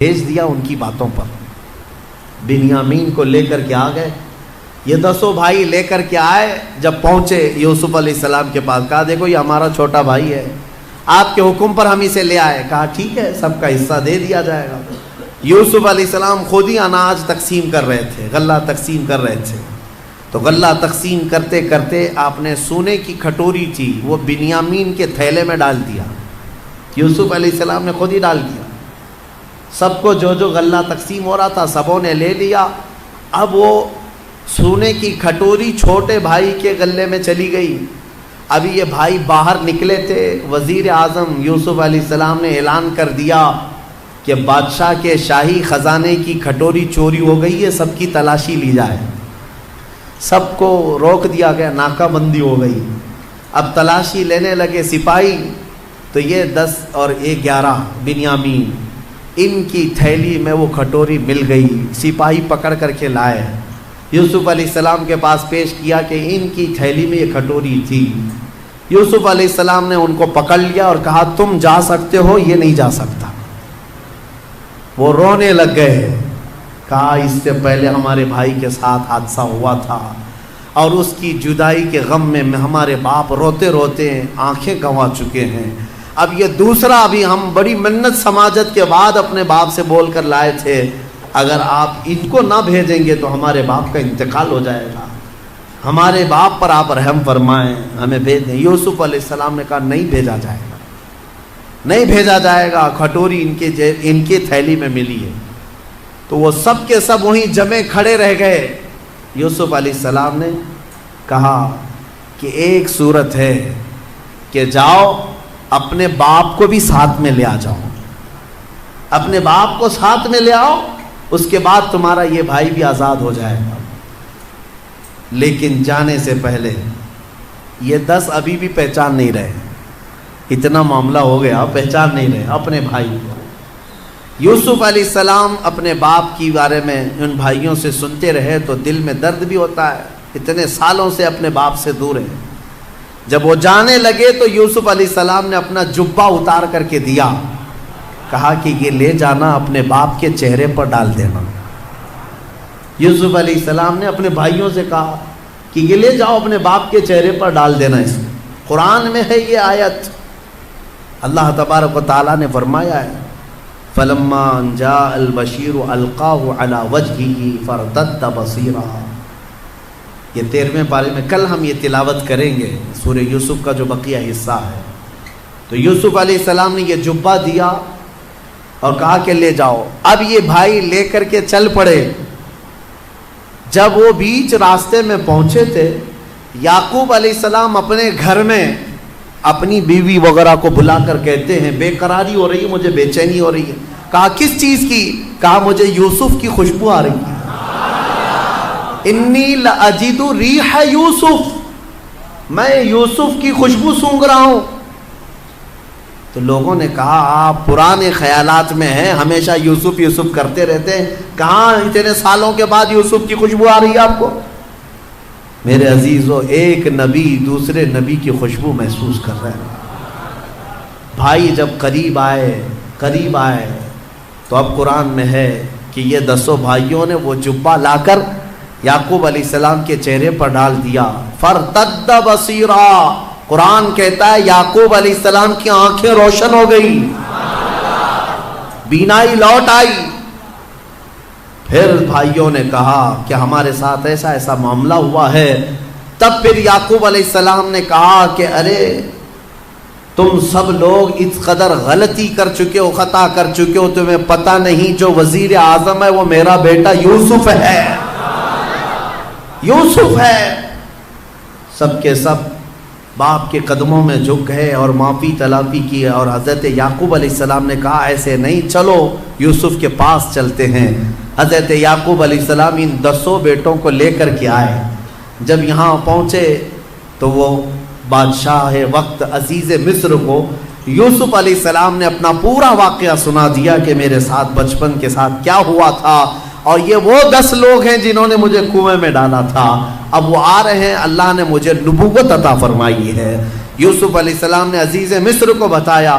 بھیج دیا ان کی باتوں پر. بنیامین کو لے کر کے آ گئے. یہ 10 بھائی لے کر کے آئے. جب پہنچے یوسف علیہ السلام کے پاس, کہا دیکھو یہ ہمارا چھوٹا بھائی ہے, آپ کے حکم پر ہم اسے لے آئے. کہا ٹھیک ہے, سب کا حصہ دے دیا جائے گا. یوسف علیہ السلام خود ہی اناج تقسیم کر رہے تھے, غلہ تقسیم کر رہے تھے. تو غلہ تقسیم کرتے کرتے آپ نے سونے کی کھٹوری تھی وہ بنیامین کے تھیلے میں ڈال دیا. یوسف علیہ السلام نے خود ہی ڈال دیا. سب کو جو غلہ تقسیم ہو رہا تھا سبوں نے لے لیا. اب وہ سونے کی کھٹوری چھوٹے بھائی کے غلے میں چلی گئی. ابھی یہ بھائی باہر نکلے تھے, وزیر اعظم یوسف علیہ السلام نے اعلان کر دیا کہ بادشاہ کے شاہی خزانے کی کھٹوری چوری ہو گئی ہے, سب کی تلاشی لی جائے. سب کو روک دیا گیا, ناکہ بندی ہو گئی. اب تلاشی لینے لگے سپاہی. تو یہ 10 اور 11 بنیامین, ان کی تھیلی میں وہ کھٹوری مل گئی. سپاہی پکڑ کر کے لائے, یوسف علیہ السلام کے پاس پیش کیا کہ ان کی تھیلی میں یہ کھٹوری تھی. یوسف علیہ السلام نے ان کو پکڑ لیا اور کہا تم جا سکتے ہو, یہ نہیں جا سکتا. وہ رونے لگ گئے. کہا اس سے پہلے ہمارے بھائی کے ساتھ حادثہ ہوا تھا اور اس کی جدائی کے غم میں ہمارے باپ روتے روتے آنکھیں گنوا چکے ہیں. اب یہ دوسرا, ابھی ہم بڑی منت سماجت کے بعد اپنے باپ سے بول کر لائے تھے, اگر آپ ان کو نہ بھیجیں گے تو ہمارے باپ کا انتقال ہو جائے گا, ہمارے باپ پر آپ رحم فرمائیں, ہمیں بھیج دیں. یوسف علیہ السلام نے کہا نہیں بھیجا جائے گا, نہیں بھیجا جائے گا. کھٹوری ان کی تھیلی میں ملی ہے. تو وہ سب کے سب وہیں جمے کھڑے رہ گئے. یوسف علیہ السلام نے کہا کہ ایک صورت ہے کہ جاؤ اپنے باپ کو بھی ساتھ میں لے آ جاؤ, اپنے باپ کو ساتھ میں لے آؤ, اس کے بعد تمہارا یہ بھائی بھی آزاد ہو جائے گا. لیکن جانے سے پہلے یہ 10 ابھی بھی پہچان نہیں رہے. اتنا معاملہ ہو گیا, پہچان نہیں رہے اپنے بھائی کو. یوسف علیہ السلام اپنے باپ کی بارے میں ان بھائیوں سے سنتے رہے تو دل میں درد بھی ہوتا ہے, اتنے سالوں سے اپنے باپ سے دور ہیں. جب وہ جانے لگے تو یوسف علیہ السلام نے اپنا جبہ اتار کر کے دیا. کہا کہ یہ لے جانا اپنے باپ کے چہرے پر ڈال دینا. یوسف علیہ السلام نے اپنے بھائیوں سے کہا کہ یہ لے جاؤ اپنے باپ کے چہرے پر ڈال دینا. اس میں قرآن میں ہے یہ آیت. اللہ تبارک و تعالیٰ نے فرمایا ہے فَلَمَّا جَاءَ الْبَشِيرُ أَلْقَاهُ عَلَى وَجْهِهِ فَارْتَدَّ بَصِيرًا. یہ 13ویں پارے میں کل ہم یہ تلاوت کریں گے سورہ یوسف کا جو بقیہ حصہ ہے. تو یوسف علیہ السلام نے یہ جبہ دیا اور کہا کہ لے جاؤ. اب یہ بھائی لے کر کے چل پڑے. جب وہ بیچ راستے میں پہنچے تھے, یعقوب علیہ السلام اپنے گھر میں اپنی بیوی وغیرہ کو بلا کر کہتے ہیں بے قراری ہو رہی ہے, مجھے بے چینی ہو رہی ہے. کہا کس چیز کی؟ کہا مجھے یوسف کی خوشبو آ رہی ہے. انی لاجد ریح یوسف, میں یوسف کی خوشبو سونگھ رہا ہوں. تو لوگوں نے کہا آپ پرانے خیالات میں ہیں, ہمیشہ یوسف یوسف کرتے رہتے ہیں, کہاں اتنے سالوں کے بعد یوسف کی خوشبو آ رہی ہے آپ کو؟ میرے عزیزو, ایک نبی دوسرے نبی کی خوشبو محسوس کر رہے ہیں. بھائی جب قریب آئے تو اب قرآن میں ہے کہ یہ 10 بھائیوں نے وہ جبہ لا کر یعقوب علیہ السلام کے چہرے پر ڈال دیا. فَارْتَدَّ بَصِيرًا, قرآن کہتا ہے یعقوب علیہ السلام کی آنکھیں روشن ہو گئی, بینائی لوٹ آئی. پھر بھائیوں نے کہا کہ ہمارے ساتھ ایسا ایسا معاملہ ہوا ہے. تب پھر یعقوب علیہ السلام نے کہا کہ ارے تم سب لوگ اس قدر غلطی کر چکے ہو, خطا کر چکے ہو, تمہیں پتہ نہیں جو وزیر اعظم ہے وہ میرا بیٹا یوسف ہے, یوسف ہے. سب کے سب باپ کے قدموں میں جھک گئے اور معافی طلبی کی. اور حضرت یعقوب علیہ السلام نے کہا ایسے نہیں, چلو یوسف کے پاس چلتے ہیں. حضرت یعقوب علیہ السلام ان 10 بیٹوں کو لے کر کے آئے. جب یہاں پہنچے تو وہ بادشاہ وقت عزیز مصر کو یوسف علیہ السلام نے اپنا پورا واقعہ سنا دیا کہ میرے ساتھ بچپن کے ساتھ کیا ہوا تھا, اور یہ وہ 10 لوگ ہیں جنہوں نے مجھے کنویں میں ڈالا تھا. اب وہ آ رہے ہیں, اللہ نے مجھے نبوت عطا فرمائی ہے. یوسف علیہ السلام نے عزیز مصر کو بتایا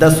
10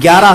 11